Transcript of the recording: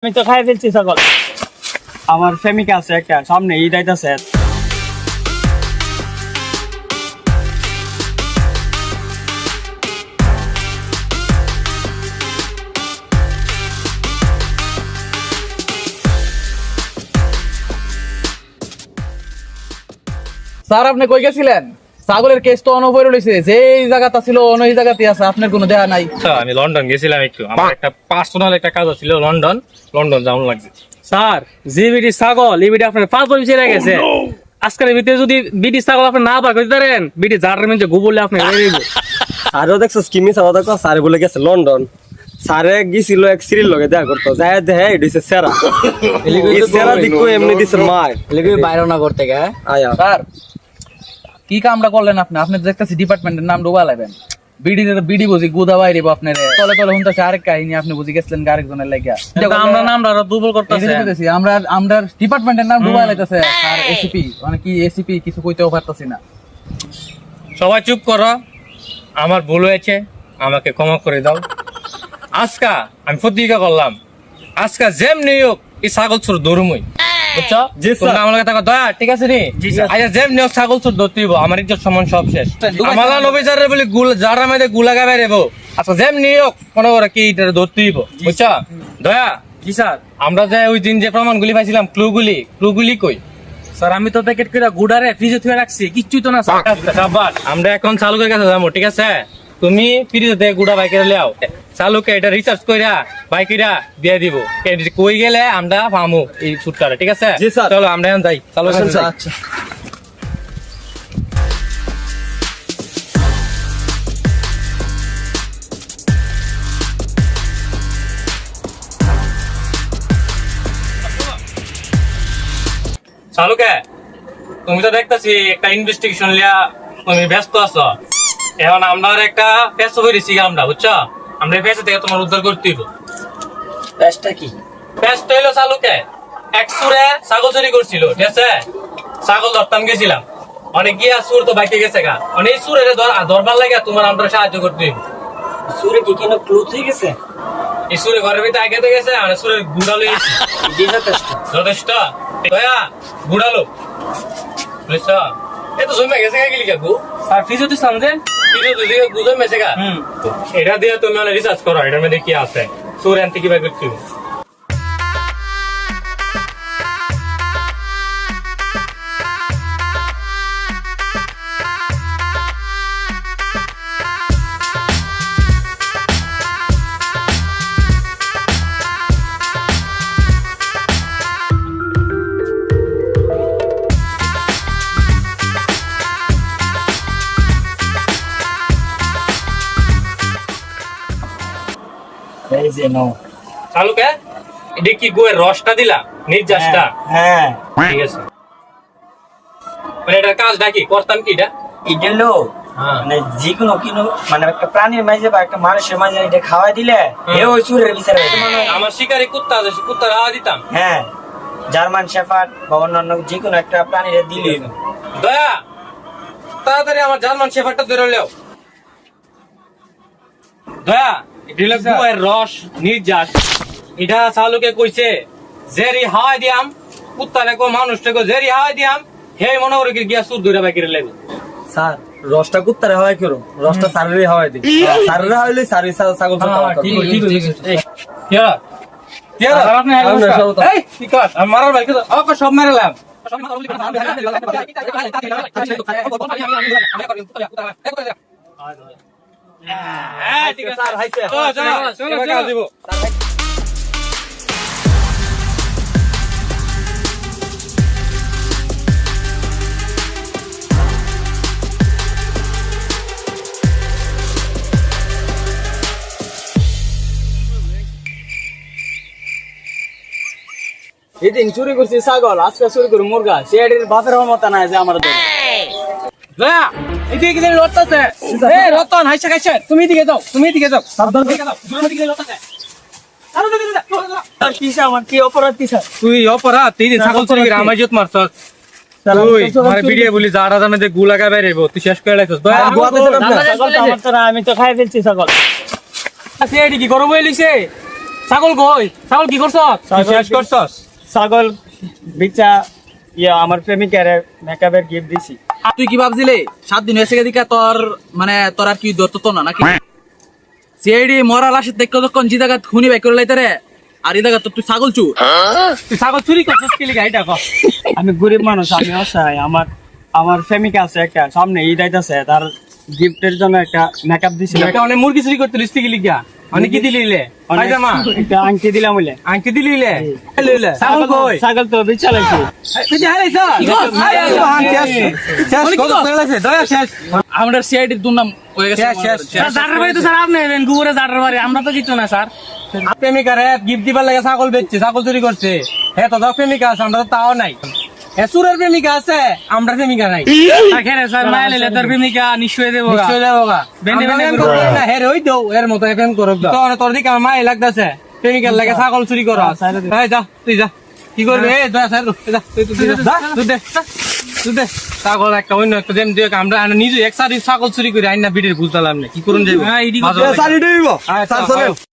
আমি তো খাই ফেলছি সকল। আমার প্রেমিকা আছে একটা, সামনে ঈদ আইতাছে। স্যার আপনি কই গেছিলেন? ছাগলের কেস তো অনবয় রইছে, যে এই জায়গাটা ছিল অন্য এই জায়গাতে আছে, আপনার কোনো দেয়া নাই। আচ্ছা আমি লন্ডন গেছিলাম একটু, আমার একটা পার্সোনাল একটা কাজ ছিল, লন্ডন যাওয়ার লাগছে। স্যার যে বিডি ছাগল এই বিডি আপনার 5 বছর ছেড়ে গেছে। আজকের ভিতরে যদি বিডি ছাগল আপনি না বার করতে পারেন, বিডি জারের মধ্যে গোবরলে আপনি রেড়ে দিব। আরো দেখছো স্কিমি সাদা দেখো স্যার বলে গেছে লন্ডন। স্যারে গিয়েছিল এক সিরিল লগে দেখা করতো, যায় দেখে এটা হচ্ছে সেরা। এই সেরা দিকো এমনি দিছে মার লিখবি বাইরে না করতে গে। আয়া স্যার কি কামটা করলেন আপনি? আপনি দেখতেছি ডিপার্টমেন্টের নাম ডুবা লাইবেন। বিডি বুঝি গুদা বাইরে আপনার তলে তলে শুনতেছে আরেক কাহিনী, আপনি বুঝি গেছিলেন আরেকজনের লাগিয়া। আমরা নামটা আরো দুর্বল করতেছে। আমরা ডিপার্টমেন্টের নাম ডুবা লাইতেছে। আর এসিপি মানে কি এসিপি কিছু কইতেও পারতাছি না। সবাই চুপ করো, আমার ভুল হয়েছে, আমাকে ক্ষমা করে দাও। আজকা আমি প্রতিজ্ঞা করলাম, আজকা যেমনি হোক এই ছাগল চোর ধরুমই, বুঝছো? তোমরা আমার কথা দয়া, ঠিক আছে নি? আচ্ছা যেমনি হোক ছাগল চোর ধরতে হইব, আমার ইজ্জত সম্মান সব শেষ। আমালা নবীজারে বলি যারা মধ্যে গুলা গাবে রেবো, আচ্ছা যেমনি হোক মনে করে কি এটা ধরতে হইব, বুঝছো? দয়া জি স্যার। আমরা যে ওই দিন যে প্রমাণগুলি পাইছিলাম, ক্লুগুলি কই? স্যার আমি তো প্যাকেট করে গুডারে ফ্রিজে থুয়ে রাখছি, কিচ্ছুই তো না স্যার। সাবাস, আমরা এখন চালুকের কাছে যাবো, ঠিক আছে? তুমি ফ্রিজে থেকে গুড়া বাইকের লিয়াও, চালুকে এটা রিসার্চ কইরা বাইকেরা দিয়ে দিব, কই গেলে আমরা পামু এই ছুটকারে, ঠিক আছে? জি স্যার। চলো আমরা এখন যাই, চালু আচ্ছা চালুকে তুমি তো দেখতেছি একটা ইনভেস্টিগেশন লিয়া তুমি ব্যস্ত আছো। এখন আমরা একটা পেশ হয়েছি আমরা, বুঝছো? আমরা এই পেশা থেকে তোমার উদ্ধার করতে দিব। পেশটা কি? পেশটা হইলো চালুকে এক সুরে ছাগল চুরি করছিল, ঠিক আছে? ছাগল ধরতাম গেছিলাম, অনেক গিয়া সুর তো বাইকে গেছে গা, অনেক সুরের ধরবার লাগে তোমার আমরা সাহায্য করতে দিব। সুরে কি কোনো ক্লু থেকে গেছে? এই সুরে ঘরের ভিতরে আগে গেছে, আমরা সুরের গুড়ালো গেছি, যথেষ্ট দয়া গুড়ালো, বুঝছ? এ তো জমে গেছে গেলি কাকু, স্যার ফ্রিজে তো সামনে গুজব মেসে গা। এটা দিয়ে তুমি রিসার্চ করো, এটার মধ্যে কি আছে, সুর আনতে কি বাই করতে হবে। এই যে নো। চালুকে এটা কি গোয়ের রসটা দিলা, নির্যাসটা? হ্যাঁ ঠিক আছে, মানে এটার কাজটা কি করতাম কি এটা? ইডেলো মানে যেকোনো কিনো মানে একটা প্রাণীর মাঝে বা একটা মানুষের মাঝে এটা খাওয়াই দিলে এ ওই সুরের বিচারে। আমার শিকারি কুত্তা আছে, সে কুত্তা রাওয়া দিতাম। হ্যাঁ জার্মান শেফার্ড বা অন্যান্য যেকোনো একটা প্রাণীর দিলে দয়া তাড়াতাড়ি আমার জার্মান শেফার্ডটা ধরে লেও। দয়া এটা গোয়ের রস নির্যাস, এটা চালুকে কইছে জেরি হাওয়াই দিয়াম, কুত্তা রেখো মানুষ রেখো জেরি হাওয়াই দিয়াম, হে মনে করে গিয়া সুর ধরে বাইকে লেবে। স্যার রসটা কুত্তারে হওয়াই করো, রসটা সারেরে হওয়াই দিই। সারেরে হইলে সারি ছাগল মারার বাইকে সব মেরেলাম। ঠিক আছে দিব। এদিন চুরি করছি ছাগল, আজকে চুরি করি মুরগা। সে এটির বাপের ক্ষমতা নাই যে আমার দয়া এদিকে কি লড়তাছে? এ রতন হাইসা খাইছে, তুমি এদিকে যাও, তুমি এদিকে যাও, সাবধান দিকে যাও, তুমি এদিকে লড়তাছে। আমার কি অপরাধ কি স্যার? তুই অপরাধ, তুই ছাগল চুরি করে আমার ইজ্জত মারছস। তুই আমার ভিডিও বলি যারা জানে গুলা গাবে রেবো, তুই শেষ করে লাইছস। দয়া আমি তো খাই ফেলছি ছাগল। কি করবো লিছে ছাগল কই ছাগল কি করছ শেষ করছস ছাগল বিচা আমার প্রেমিকার মেকআপের গিফট দিছি। তুই কি ভাবছিলি 7 দিন হয়েছে দিকা তোর মানে তোর আর কি ধরতো তো না নাকি সিআইডি মরা লাশের দেখতে তখন যে জায়গা খুনি বাই করে লাইতে রে আর এই জায়গা তো তুই ছাগল চু তুই ছাগল চুরি করছিস কি লিগা এটা কর আমি গরিব মানুষ, আমি অসহায়। আমার প্রেমিকা আছে একটা, সামনে ঈদ আইতাছে, তার গিফটের জন্য একটা মেকআপ দিছিল। এটা অনেক মুরগি চুরি করতে লিস্টি কি লিগা অনেক কি দিলিলে পায়জামা একটা আংটি দিলাম বলে। আংটি দিলিলে লইলে ছাগল কই ছাগল তো বিচালাইছি। তুই হারাইছ শেষ কত পেলাইছে দয়া শেষ আমরা সিআইডির দুর্নাম হয়ে গেছে শেষ। স্যার জাটার বাড়ি তো স্যার আপনি এলেন গুবরে জাটার বাড়ি আমরা তো কিছু না স্যার প্রেমিকার গিফট দিবার লাগে ছাগল বেচছে, ছাগল চুরি করছে। হ্যাঁ তো প্রেমিকা আছে, আমরা তো তাও নাই। সুরের প্রেমিকা আছে, আমরা প্রেমিকা নাই। খেরে স্যার মায়া লেলে তোর প্রেমিকা নিশ্চয় দেবো গা। নিশ্চয় দেবো গা। বেন্ডে আমরা বেন্ডে প্রেম করবো। করবো না, হ্যাঁ রে, ওই দেও, এর মতো প্রেম করুক দাও। তোর দিকে আমার মায় লাগতেছে, প্রেমিকার লাগে ছাগল চুরি করো। এই যা, তুই যা। কি করবি? এই দয়া সাইড যা, তুই যা, তুই দে, তুই দে। ছাগল একটা অন্য একটা যেন দিয়ে আমরা নিজে এক সারি ছাগল চুরি করে আইনা বিটের বুঝতাম না কি করুন যাইব। হ্যাঁ, এডি মাঝে- সারি দিব আয়, স্যার চল, চলেন। আয়।